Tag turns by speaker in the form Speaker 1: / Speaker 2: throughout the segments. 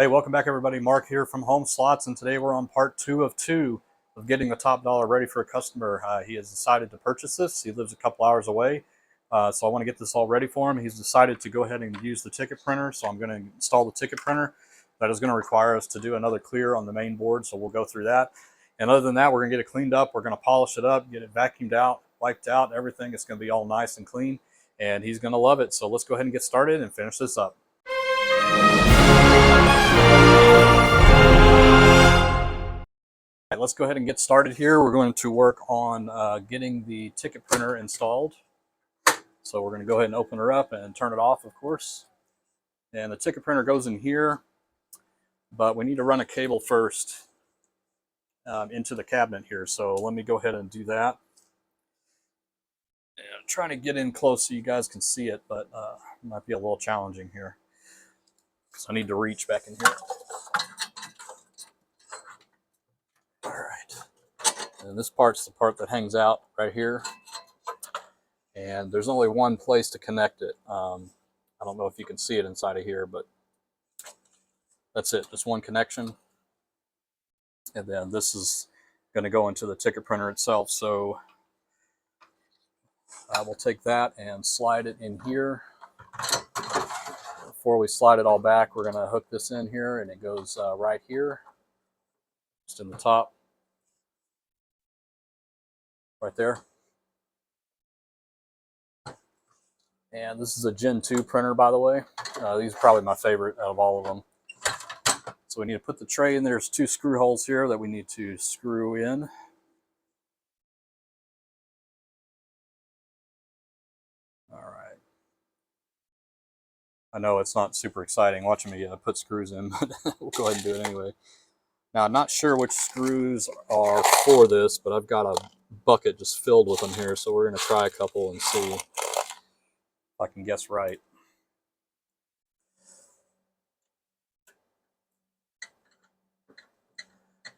Speaker 1: Hey, welcome back everybody. Mark here from Home Slots, and today we're on part 2 of 2 of getting the Top Dollar ready for a customer. He has decided to purchase this. He lives a couple hours away, so I want to get this all ready for him. He's decided to go ahead and use the ticket printer, so I'm going to install the ticket printer. That is going to require us to do another clear on the main board, so we'll go through that. And other than that, we're going to get it cleaned up. We're going to polish it up, get it vacuumed out, wiped out, everything. It's going to be all nice and clean, and he's going to love it. So let's go ahead and get started and finish this up. Let's go ahead and get started here. We're going to work on getting the ticket printer installed. So we're going to go ahead and open her up and turn it off, of course. And the ticket printer goes in here, but we need to run a cable first into the cabinet here. So let me go ahead and do that. And I'm trying to get in close so you guys can see it, but it might be a little challenging here because I need to reach back in here. And this part's the part that hangs out right here. And there's only one place to connect it. I don't know if you can see it inside of here, but that's it. Just one connection. And then this is going to go into the ticket printer itself. So I will take that and slide it in here. Before we slide it all back, we're going to hook this in here, and it goes right here, just in the top. Right there. And this is a Gen 2 printer, by the way. These are probably my favorite out of all of them. So we need to put the tray in. There's 2 screw holes here that we need to screw in. All right. I know it's not super exciting watching me put screws in, but we'll go ahead and do it anyway. Now, I'm not sure which screws are for this, but I've got a bucket just filled with them here, so we're going to try a couple and see if I can guess right.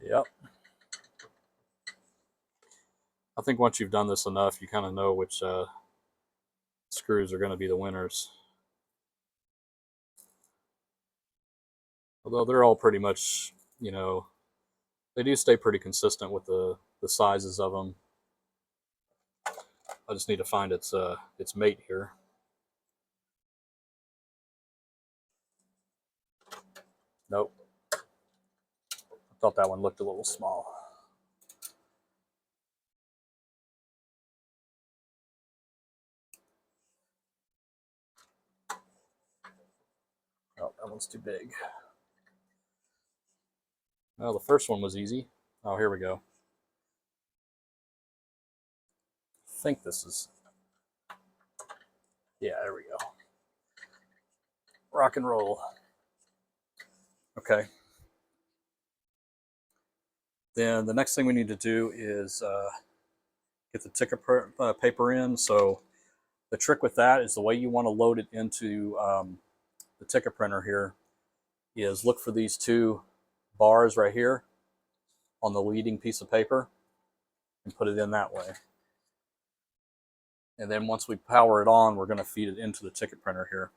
Speaker 1: Yep. I think once you've done this enough, you kind of know which screws are going to be the winners. Although they're all pretty much, you know, they do stay pretty consistent with the sizes of them. I just need to find its mate here. Nope. I thought that one looked a little small. Oh, that one's too big. Well, the first one was easy. Oh, here we go. I think this is... Yeah, there we go. Rock and roll. Okay. Then the next thing we need to do is get the ticket paper in. So the trick with that is the way you want to load it into the ticket printer here is look for these 2 bars right here on the leading piece of paper and put it in that way. And then once we power it on, we're going to feed it into the ticket printer here.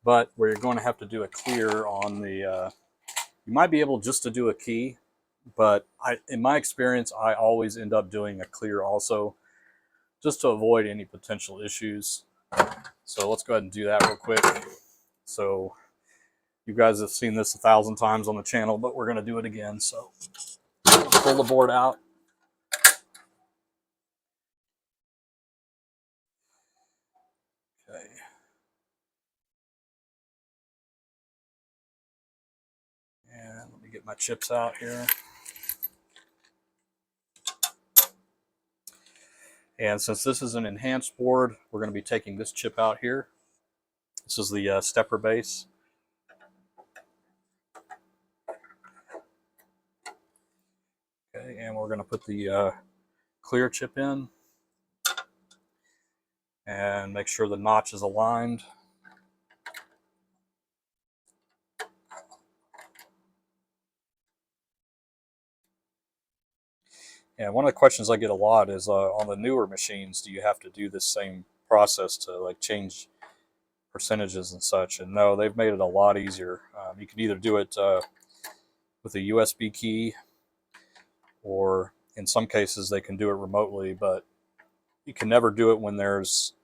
Speaker 1: But we're going to have to do a clear on the, you might be able just to do a key, but in my experience, I always end up doing a clear also, just to avoid any potential issues. So let's go ahead and do that real quick. So you guys have seen this 1,000 times on the channel, but we're going to do it again. So pull the board out. Okay. And let me get my chips out here. And since this is an enhanced board, we're going to be taking this chip out here. This is the stepper base. Okay, and we're going to put the clear chip in and make sure the notch is aligned. And one of the questions I get a lot is on the newer machines, do you have to do this same process to like change percentages and such. And no, they've made it a lot easier. You can either do it with a USB key, or in some cases they can do it remotely, but you can never do it when there's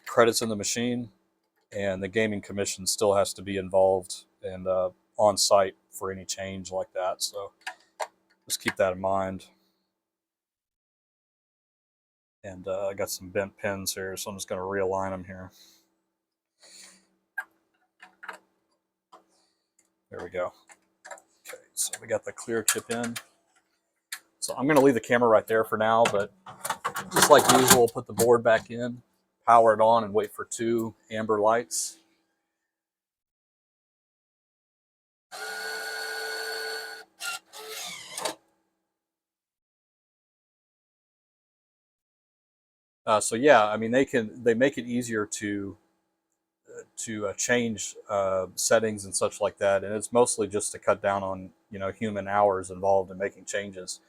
Speaker 1: credits in the machine, and the gaming commission still has to be involved and on site for any change like that. So just keep that in mind. And I got some bent pins here, so I'm just going to realign them here. There we go. Okay, so we got the clear chip in. So I'm going to leave the camera right there for now, but just like usual, put the board back in, power it on, and wait for 2 amber lights. So yeah, I mean, they make it easier to change settings and such like that, and it's mostly just to cut down on human hours involved in making changes.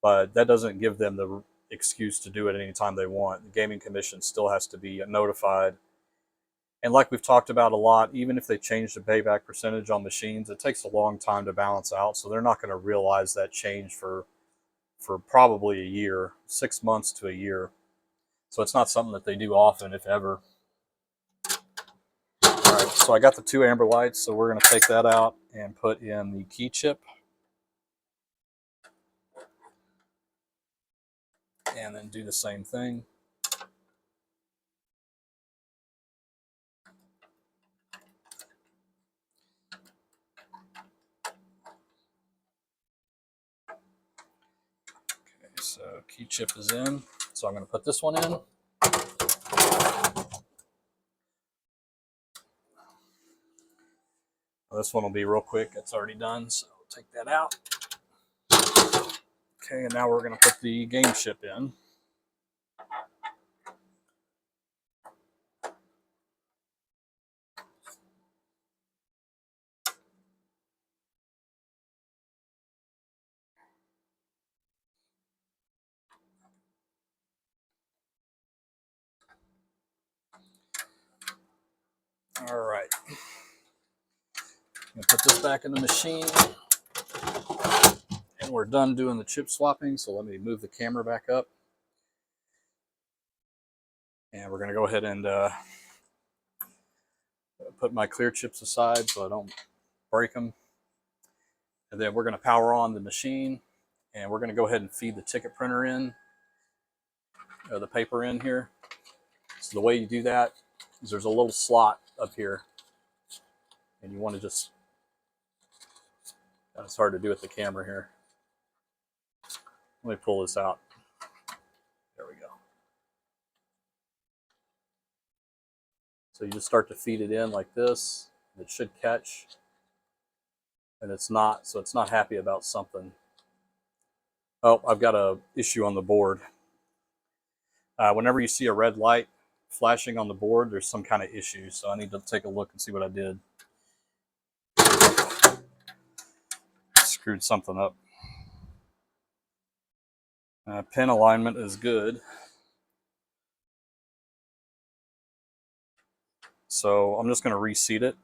Speaker 1: But that doesn't give them the excuse to do it anytime they want. The gaming commission still has to be notified. And like we've talked about a lot, even if they change the payback percentage on machines, it takes a long time to balance out. So they're not going to realize that change for probably a year, 6 months to a year. So it's not something that they do often, if ever. All right, so I got the 2 amber lights, so we're going to take that out and put in the key chip. And then do the same thing. Okay, so key chip is in. So I'm going to put this one in. This one will be real quick. It's already done, so take that out. Okay, and now we're going to put the game chip in. All right. I'm going to put this back in the machine. And we're done doing the chip swapping, so let me move the camera back up. And we're going to go ahead and put my clear chips aside so I don't break them. And then we're going to power on the machine, and we're going to go ahead and feed the ticket printer in, the paper in here. So the way you do that is there's a little slot up here, and you want to just, it's hard to do with the camera here. Let me pull this out. There we go. So you just start to feed it in like this. It should catch, and it's not, so it's not happy about something. Oh, I've got an issue on the board. Whenever you see a red light flashing on the board, there's some kind of issue, so I need to take a look and see what I did. Screwed something up. Pin alignment is good. So I'm just going to reseat it.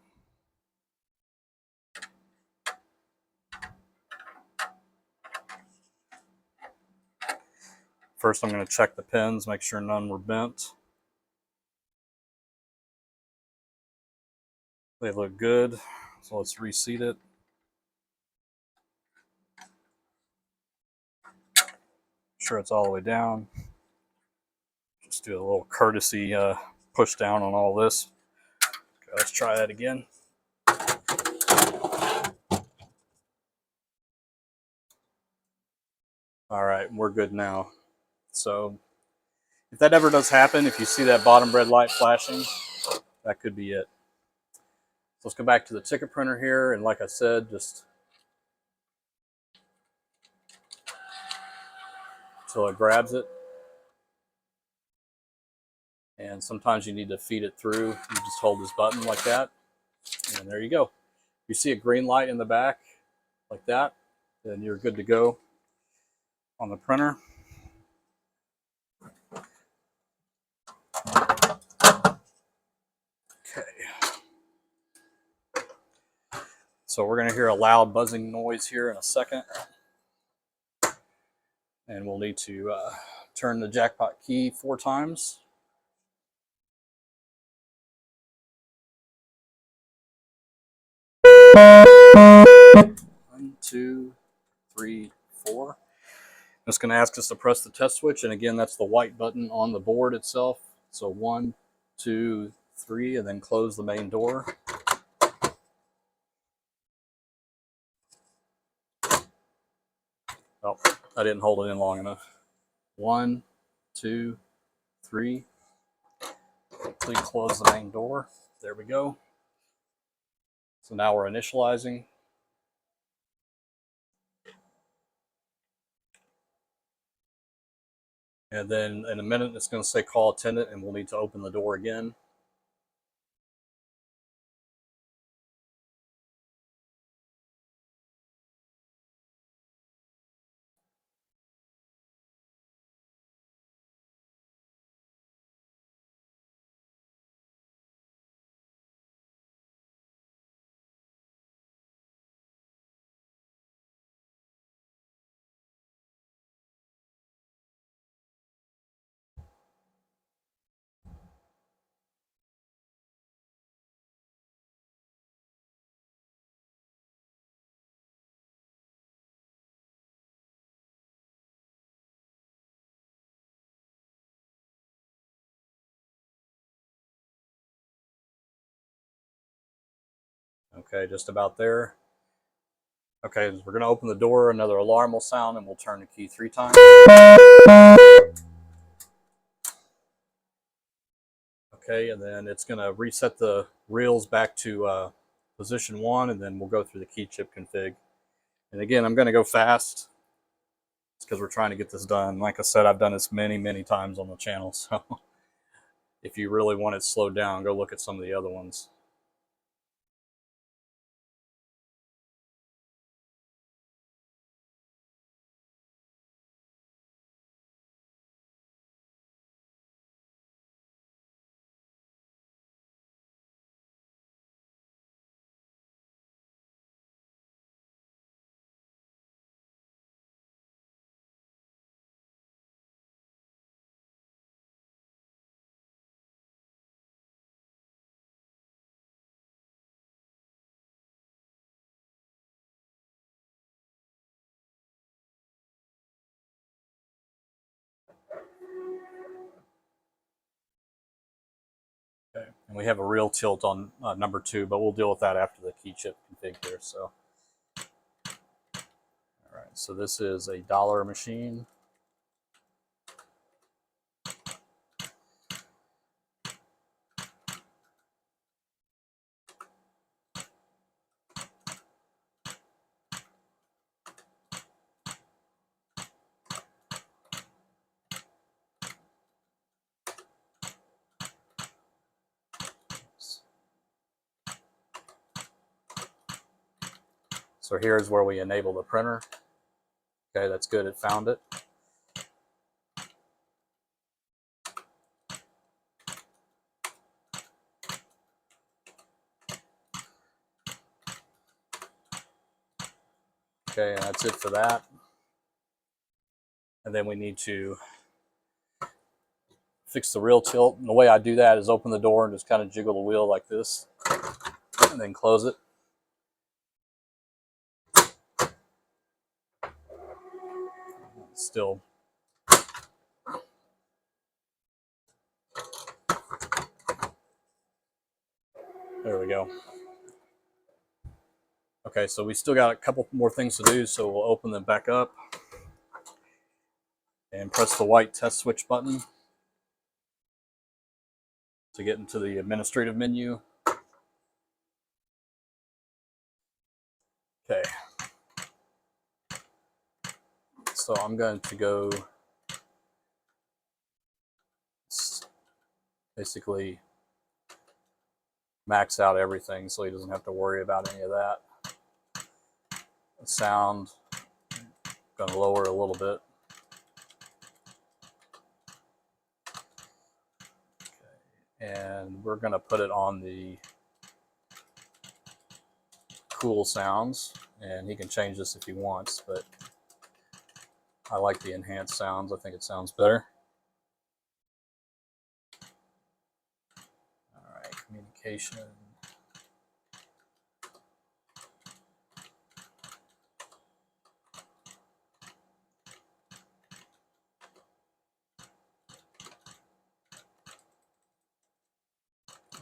Speaker 1: First, I'm going to check the pins, make sure none were bent. They look good, so let's reseat it. Make sure it's all the way down. Just do a little courtesy push down on all this. Okay, let's try that again. All right, we're good now. So if that ever does happen, if you see that bottom red light flashing, that could be it. So let's go back to the ticket printer here, and like I said, just until it grabs it. And sometimes you need to feed it through. You just hold this button like that, and there you go. You see a green light in the back like that, then you're good to go on the printer. So we're going to hear a loud buzzing noise here in a second. And we'll need to turn the jackpot key 4 times. One, 2, 3, 4. It's going to ask us to press the test switch, and again, that's the white button on the board itself. So 1, 2, 3, and then close the main door. Oh, I didn't hold it in long enough. 1, 2, 3. Please close the main door. There we go. So now we're initializing. And then in a minute, it's going to say call attendant, and we'll need to open the door again. Okay, just about there. Okay, we're going to open the door, another alarm will sound, and we'll turn the key 3 times. Okay, and then it's going to reset the reels back to position 1, and then we'll go through the key chip config. And again, I'm going to go fast. It's because we're trying to get this done. Like I said, I've done this many, many times on the channel, so if you really want it slowed down, go look at some of the other ones. Okay, and we have a real tilt on number 2, but we'll deal with that after the key chip config here. So, all right, so this is a dollar machine. So here's where we enable the printer. Okay, that's good, it found it. Okay, and that's it for that. And then we need to fix the real tilt. And the way I do that is open the door and just kind of jiggle the wheel like this, and then close it. Still. There we go. Okay, so we still got a couple more things to do, so we'll open them back up and press the white test switch button to get into the administrative menu. Okay. So I'm going to go basically max out everything so he doesn't have to worry about any of that. The sound, going to lower a little bit. Okay. And we're going to put it on the cool sounds, and he can change this if he wants, but I like the enhanced sounds. I think it sounds better. All right, communication.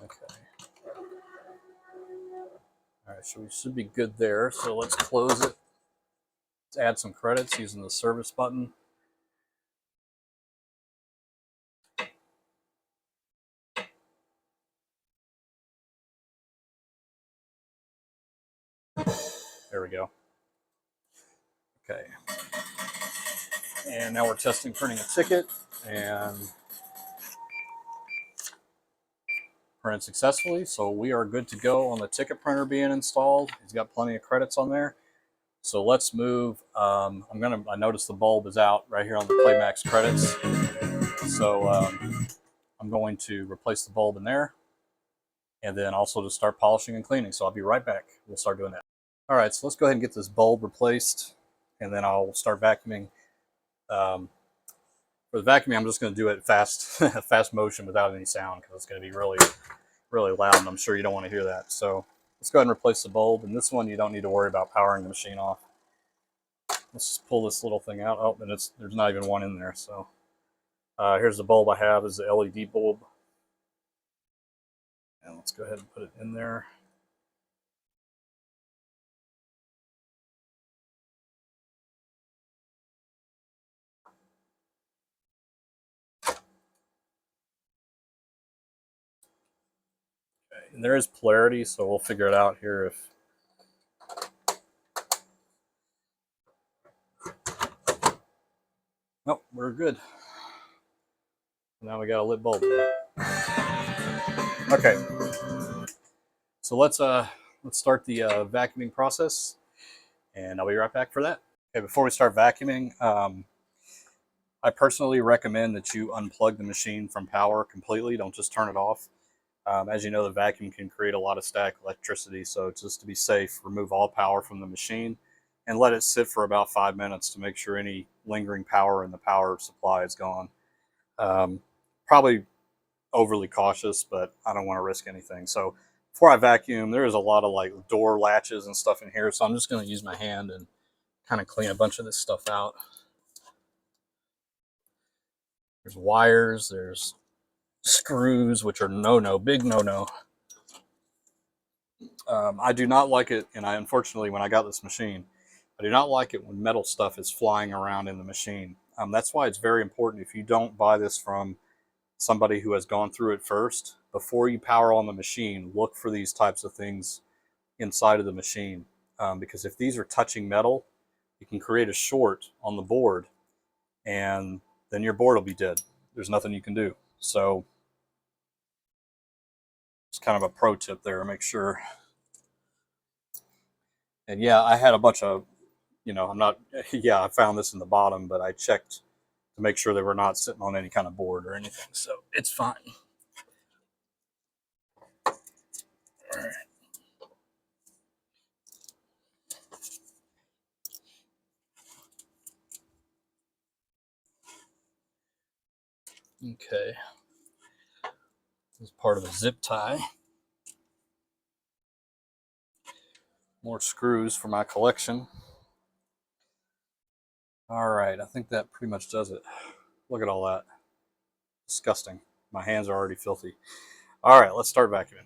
Speaker 1: Okay. All right, so we should be good there. So let's close it. Let's add some credits using the service button. There we go. Okay. And now we're testing printing a ticket, and printed successfully. So we are good to go on the ticket printer being installed. He's got plenty of credits on there. So let's move. I noticed the bulb is out right here on the PlayMax credits. So I'm going to replace the bulb in there, and then also to start polishing and cleaning. So I'll be right back. We'll start doing that. All right, so let's go ahead and get this bulb replaced, and then I'll start vacuuming. For the vacuuming, I'm just going to do it fast motion without any sound, because it's going to be really, really loud, and I'm sure you don't want to hear that. So let's go ahead and replace the bulb. And this one, you don't need to worry about powering the machine off. Let's just pull this little thing out. Oh, and there's not even one in there. So here's the bulb I have, is the LED bulb. And let's go ahead and put it in there. Okay, and there is polarity, so we'll figure it out here if nope, we're good. Now we got a lit bulb. Okay, so let's start the vacuuming process, and I'll be right back for that. Okay, before we start vacuuming, I personally recommend that you unplug the machine from power completely. Don't just turn it off. As you know, the vacuum can create a lot of static electricity, so just to be safe, remove all power from the machine and let it sit for about 5 minutes to make sure any lingering power in the power supply is gone. Probably overly cautious, but I don't want to risk anything. So before I vacuum, there is a lot of like door latches and stuff in here, so I'm just going to use my hand and kind of clean a bunch of this stuff out. There's wires, there's screws, which are big no-no. I do not like it, and unfortunately, when I got this machine, I do not like it when metal stuff is flying around in the machine. That's why it's very important, if you don't buy this from somebody who has gone through it first, before you power on the machine, look for these types of things inside of the machine. Because if these are touching metal, you can create a short on the board, and then your board will be dead. There's nothing you can do. So it's kind of a pro tip there, make sure. And yeah, I had a bunch of, I found this in the bottom, but I checked to make sure they were not sitting on any kind of board or anything. So it's fine. All right. Okay. This is part of a zip tie. More screws for my collection. All right, I think that pretty much does it. Look at all that. Disgusting. My hands are already filthy. All right, let's start vacuuming.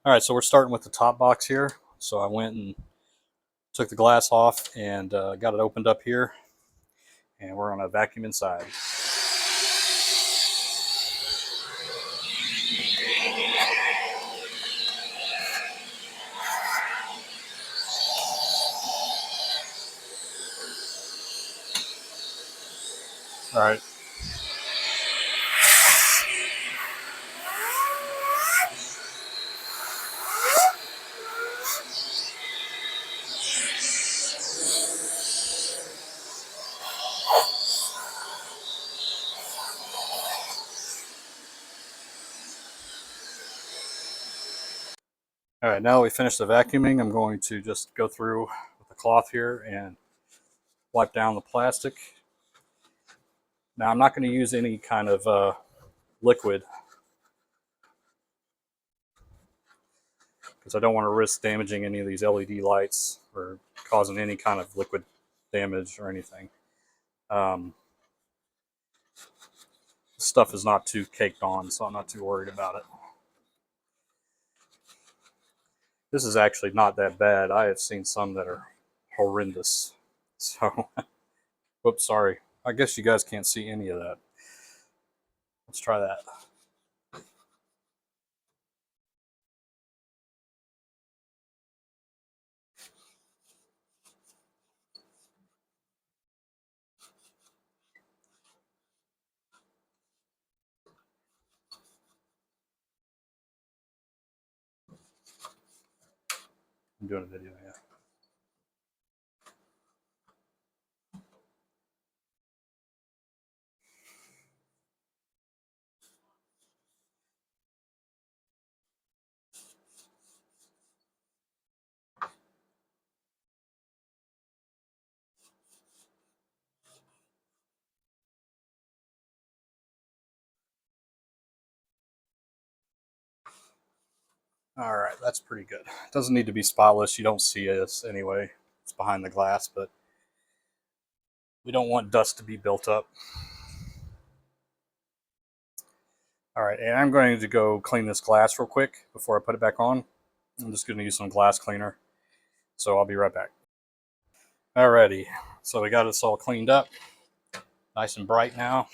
Speaker 1: All right, so we're starting with the top box here. So I went and took the glass off and got it opened up here. And we're going to vacuum inside. All right. All right, now that we finished the vacuuming, I'm going to just go through with the cloth here and wipe down the plastic. Now I'm not going to use any kind of liquid because I don't want to risk damaging any of these LED lights or causing any kind of liquid damage or anything. Stuff is not too caked on, so I'm not too worried about it. This is actually not that bad. I have seen some that are horrendous. So, whoops, sorry. I guess you guys can't see any of that. Let's try that. I'm doing a video, yeah. All right, that's pretty good. It doesn't need to be spotless. You don't see this anyway. It's behind the glass, but we don't want dust to be built up. All right, and I'm going to go clean this glass real quick before I put it back on. I'm just going to use some glass cleaner. So I'll be right back. Alrighty, so we got this all cleaned up. Nice and bright now.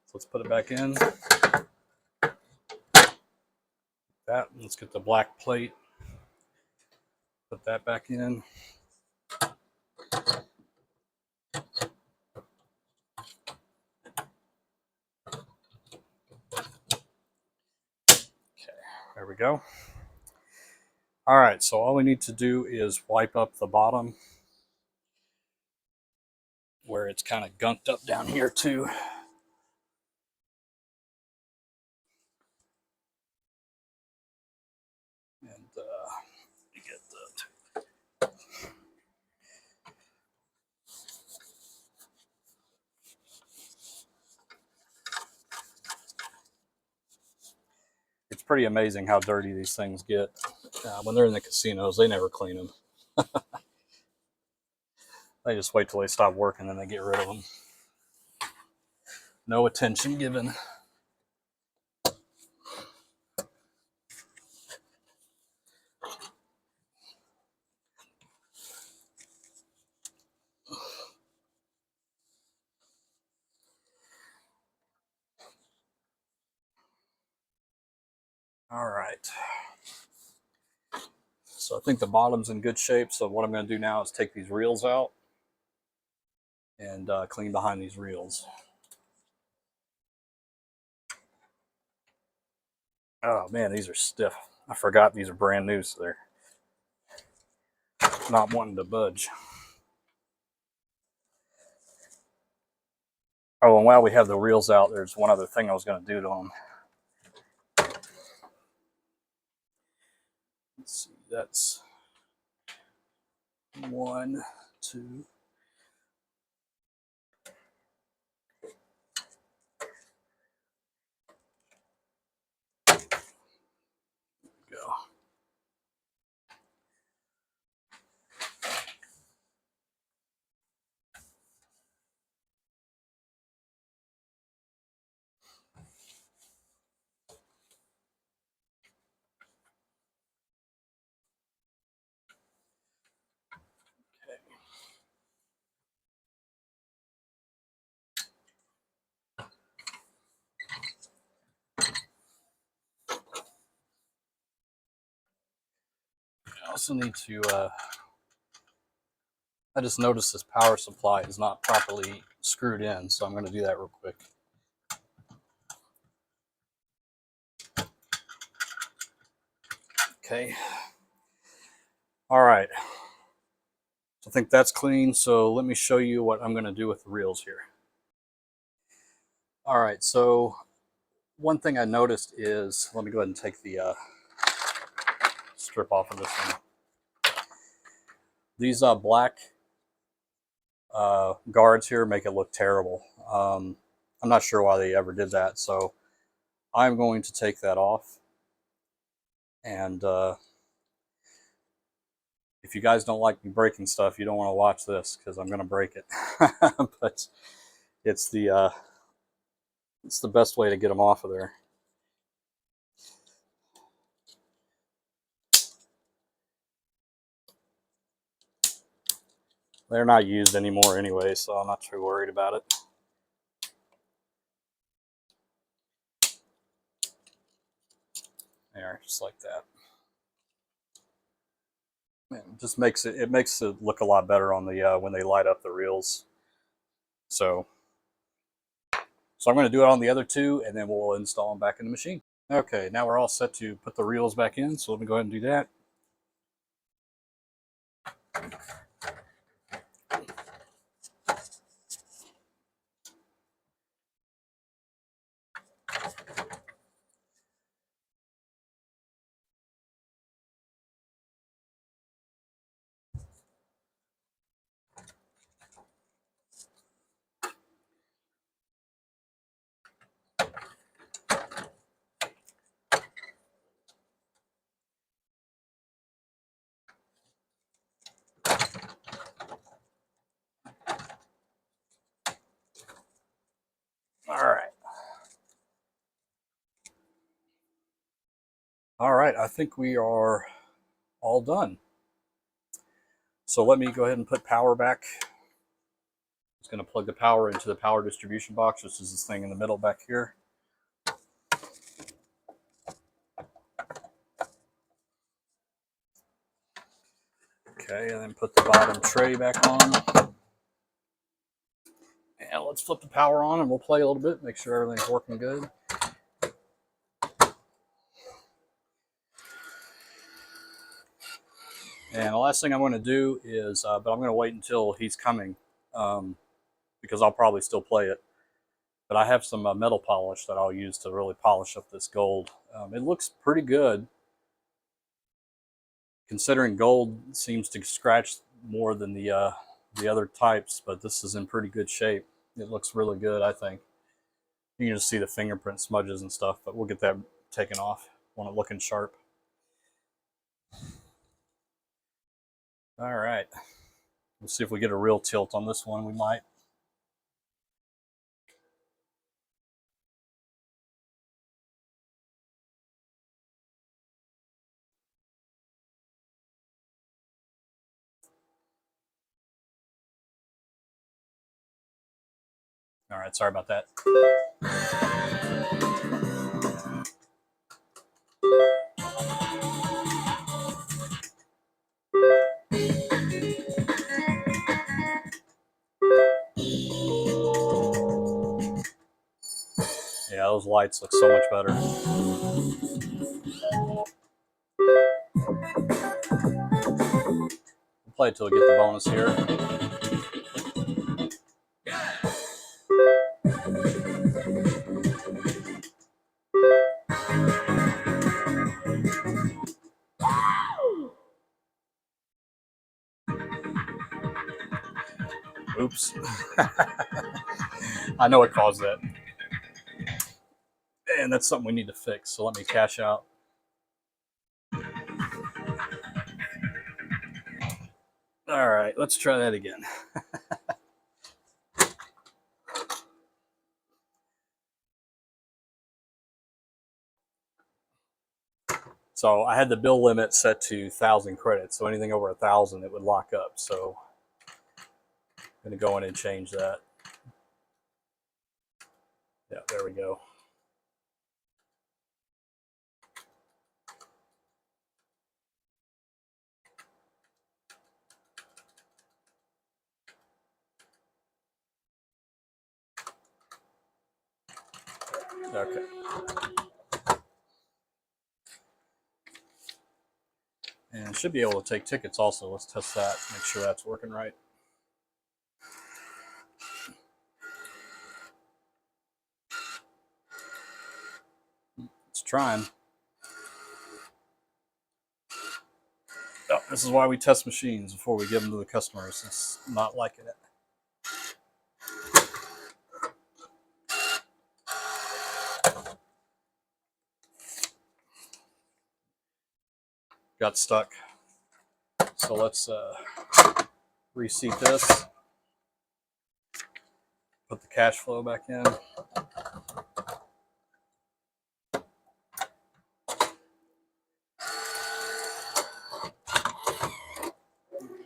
Speaker 1: So let's put it back in. That. Let's get the black plate. Put that back in. There we go. All right, so all we need to do is wipe up the bottom where it's kind of gunked up down here too. And get the... It's pretty amazing how dirty these things get. When they're in the casinos, they never clean them. They just wait till they stop working and then they get rid of them. No attention given. All right. So I think the bottom's in good shape. So what I'm going to do now is take these reels out and clean behind these reels. Oh man, these are stiff. I forgot these are brand new, so they're not wanting to budge. Oh, and while we have the reels out, there's one other thing I was going to do to them. Let's see, that's 1, 2. Go. I also need to, I just noticed this power supply is not properly screwed in, so I'm going to do that real quick. Okay. All right. So I think that's clean, so let me show you what I'm going to do with the reels here. All right, so one thing I noticed is, let me go ahead and take the strip off of this one. These black guards here make it look terrible. I'm not sure why they ever did that, so I'm going to take that off. And if you guys don't like me breaking stuff, you don't want to watch this because I'm going to break it. But it's the best way to get them off of there. They're not used anymore anyway, so I'm not too worried about it. There, just like that. It just makes it look a lot better on the when they light up the reels. So I'm going to do it on the other two, and then we'll install them back in the machine. Okay, now we're all set to put the reels back in, so let me go ahead and do that. All right, I think we are all done. So let me go ahead and put power back. It's going to plug the power into the power distribution box, which is this thing in the middle back here. Okay, and then put the bottom tray back on. And let's flip the power on and we'll play a little bit, make sure everything's working good. And the last thing I'm going to do is, but I'm going to wait until he's coming because I'll probably still play it. But I have some metal polish that I'll use to really polish up this gold. It looks pretty good, considering gold seems to scratch more than the other types, but this is in pretty good shape. It looks really good, I think. You can just see the fingerprint smudges and stuff, but we'll get that taken off. Want it looking sharp. All right. We'll see if we get a real tilt on this one. We might. All right, sorry about that. Yeah, those lights look so much better. We'll play it till we get the bonus here. Oops. I know it caused that. And that's something we need to fix, so let me cash out. All right, let's try that again. So I had the bill limit set to 1,000 credits, so anything over 1,000 it would lock up. So I'm going to go in and change that. Yeah, there we go. Okay. And should be able to take tickets also. Let's test that, make sure that's working right. It's trying. Oh, this is why we test machines before we give them to the customers. It's not liking it. Got stuck. So let's reseat this. Put the cash flow back in. All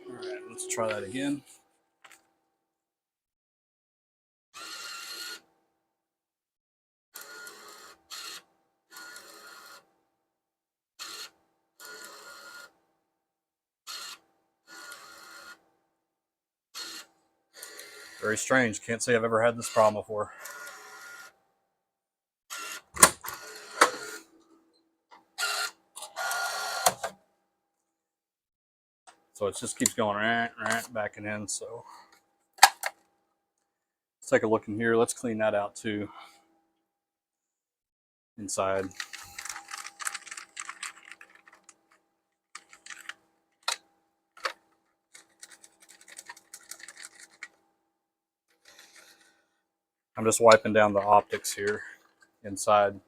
Speaker 1: right, let's try that again. Very strange. Can't say I've ever had this problem before. So it just keeps going backing in. So let's take a look in here. Let's clean that out too. Inside. I'm just wiping down the optics here inside.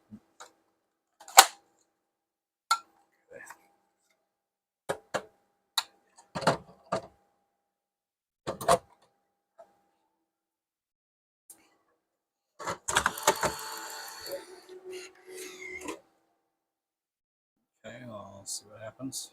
Speaker 1: Okay, well, let's see what happens.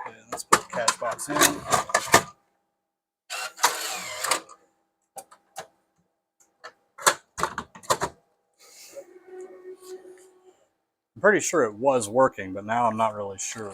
Speaker 1: Okay, let's put the cash box in. I'm pretty sure it was working, but now I'm not really sure.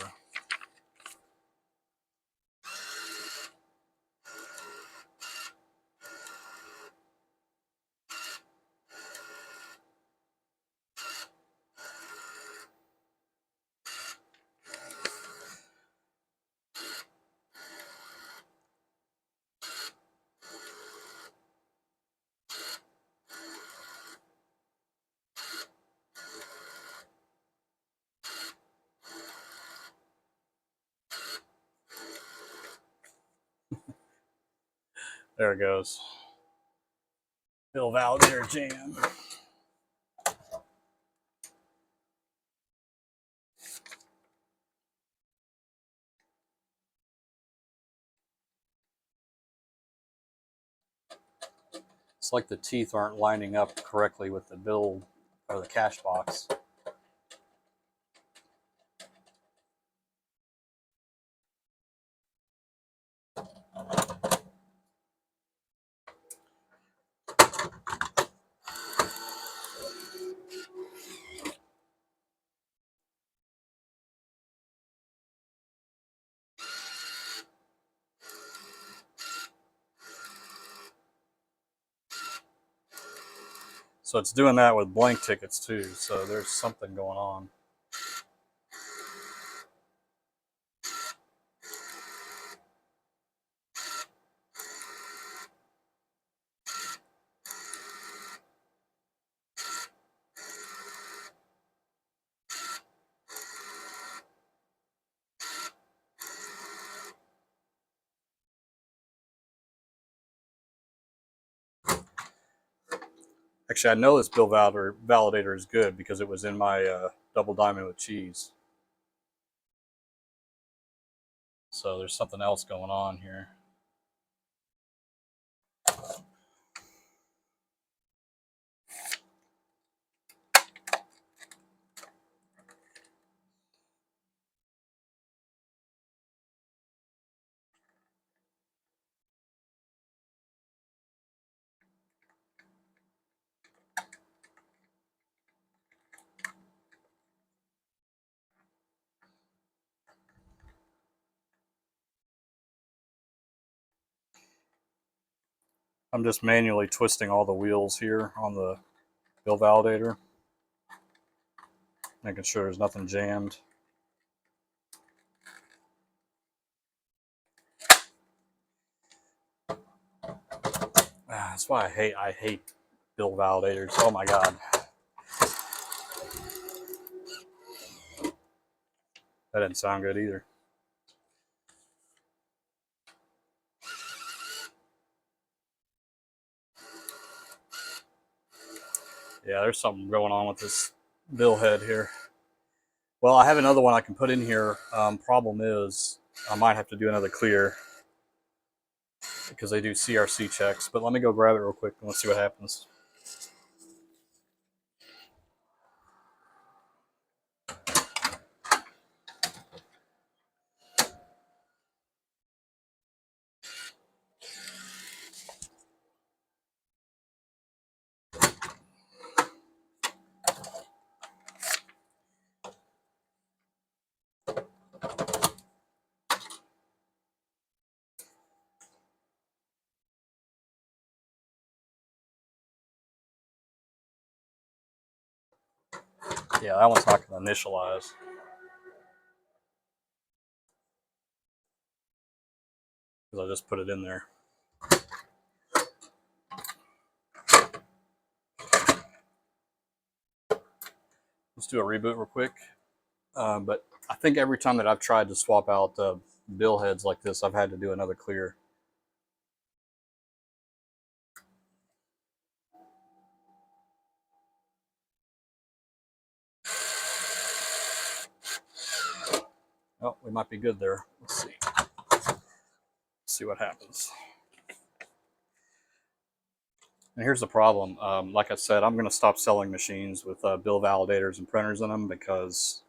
Speaker 1: There it goes. Bill validator jam. It's like the teeth aren't lining up correctly with the bill or the cash box. So it's doing that with blank tickets too. So there's something going on. Actually, I know this bill validator is good because it was in my double diamond with cheese. So there's something else going on here. I'm just manually twisting all the wheels here on the bill validator, making sure there's nothing jammed. That's why I hate bill validators. Oh my god. That didn't sound good either. Yeah, there's something going on with this bill head here. Well, I have another one I can put in here. Problem is, I might have to do another clear because they do CRC checks. But let me go grab it real quick and let's see what happens. Yeah, that one's not going to initialize. Because I just put it in there. Let's do a reboot real quick. But I think every time that I've tried to swap out bill heads like this, I've had to do another clear. Oh, we might be good there. Let's see. Let's see what happens. And here's the problem. Like I said, I'm going to stop selling machines with bill validators and printers in them because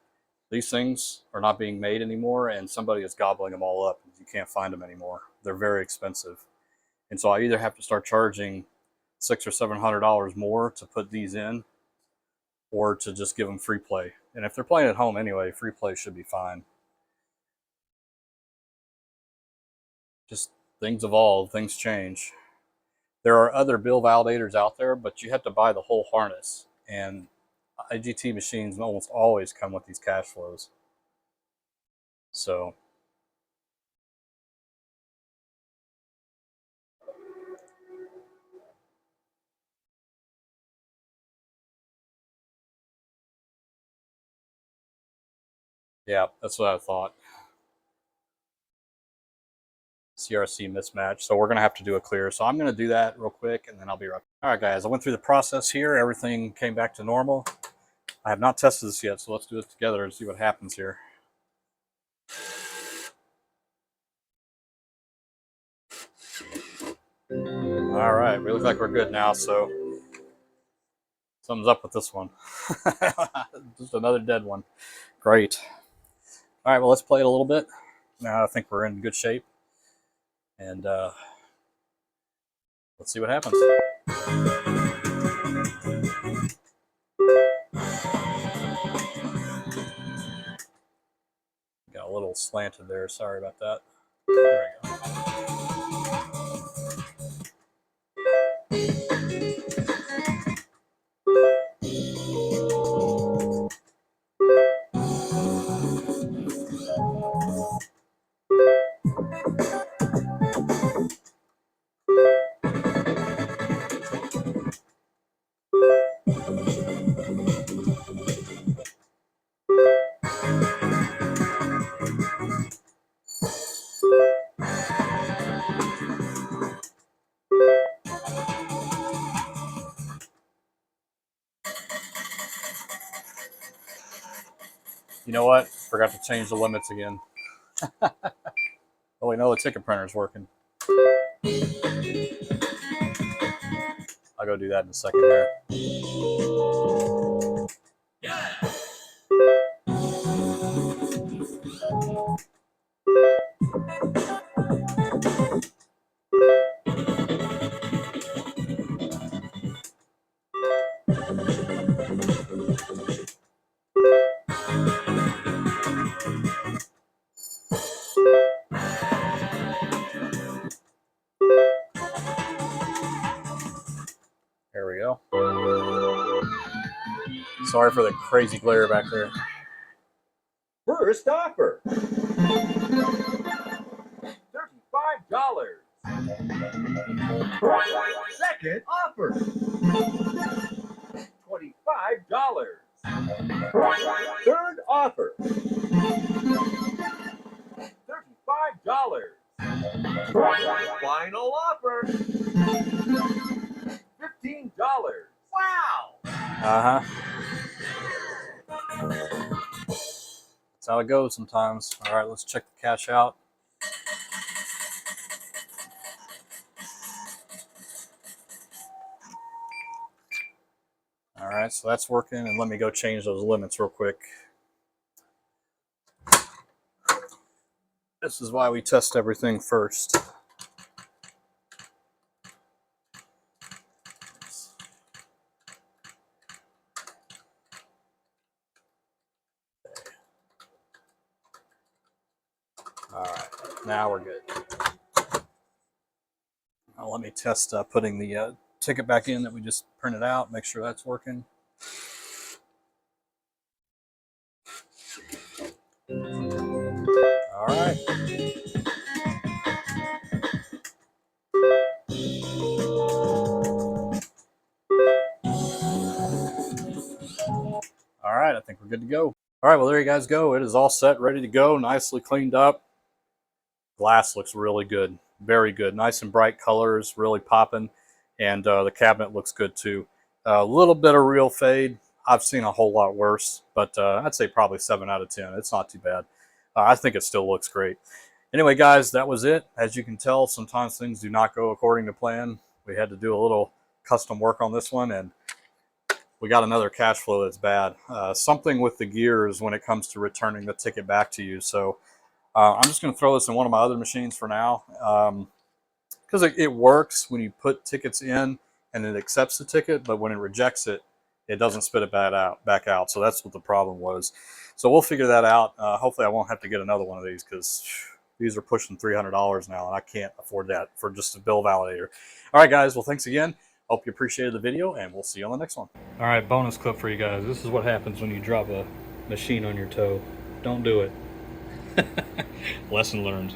Speaker 1: these things are not being made anymore and somebody is gobbling them all up. You can't find them anymore. They're very expensive. And so I either have to start charging $600 or $700 more to put these in or to just give them free play. And if they're playing at home anyway, free play should be fine. Just things evolve, things change. There are other bill validators out there, but you have to buy the whole harness. And IGT machines almost always come with these cash flows. So yeah, that's what I thought. CRC mismatch. So we're going to have to do a clear. So I'm going to do that real quick and then I'll be right back. All right, guys, I went through the process here. Everything came back to normal. I have not tested this yet, so let's do it together and see what happens here. All right, we look like we're good now, so something's up with this one. Just another dead one. Great. All right, well, let's play it a little bit. Now I think we're in good shape. And let's see what happens. Got a little slanted there. Sorry about that. There we go. You know what? Forgot to change the limits again. Oh, we know the ticket printer's working. I'll go do that in a second there. Yeah. There we go. Sorry for the crazy glare back there.
Speaker 2: First offer, $35. Second offer, $25. Third offer, $35. Final offer, $15. Wow!
Speaker 1: That's how it goes sometimes. All right, let's check the cash out. All right, so that's working, and let me go change those limits real quick. This is why we test everything first. All right, now we're good. Now let me test putting the ticket back in that we just printed out, make sure that's working. All right. All right, I think we're good to go. All right, well, there you guys go. It is all set, ready to go, nicely cleaned up. Glass looks really good, very good. Nice and bright colors, really popping. And the cabinet looks good too. A little bit of real fade. I've seen a whole lot worse, but I'd say probably 7 out of 10. It's not too bad. I think it still looks great. Anyway, guys, that was it. As you can tell, sometimes things do not go according to plan. We had to do a little custom work on this one, and we got another cash flow that's bad. Something with the gears when it comes to returning the ticket back to you. So I'm just going to throw this in one of my other machines for now, because it works when you put tickets in and it accepts the ticket, but when it rejects it, it doesn't spit it back out. So that's what the problem was. So we'll figure that out. Hopefully I won't have to get another one of these, because these are pushing $300 now, and I can't afford that for just a bill validator. All right, guys. Well, thanks again. Hope you appreciated the video, and we'll see you on the next one. All right, bonus clip for you guys. This is what happens when you drop a machine on your toe. Don't do it. Lesson learned.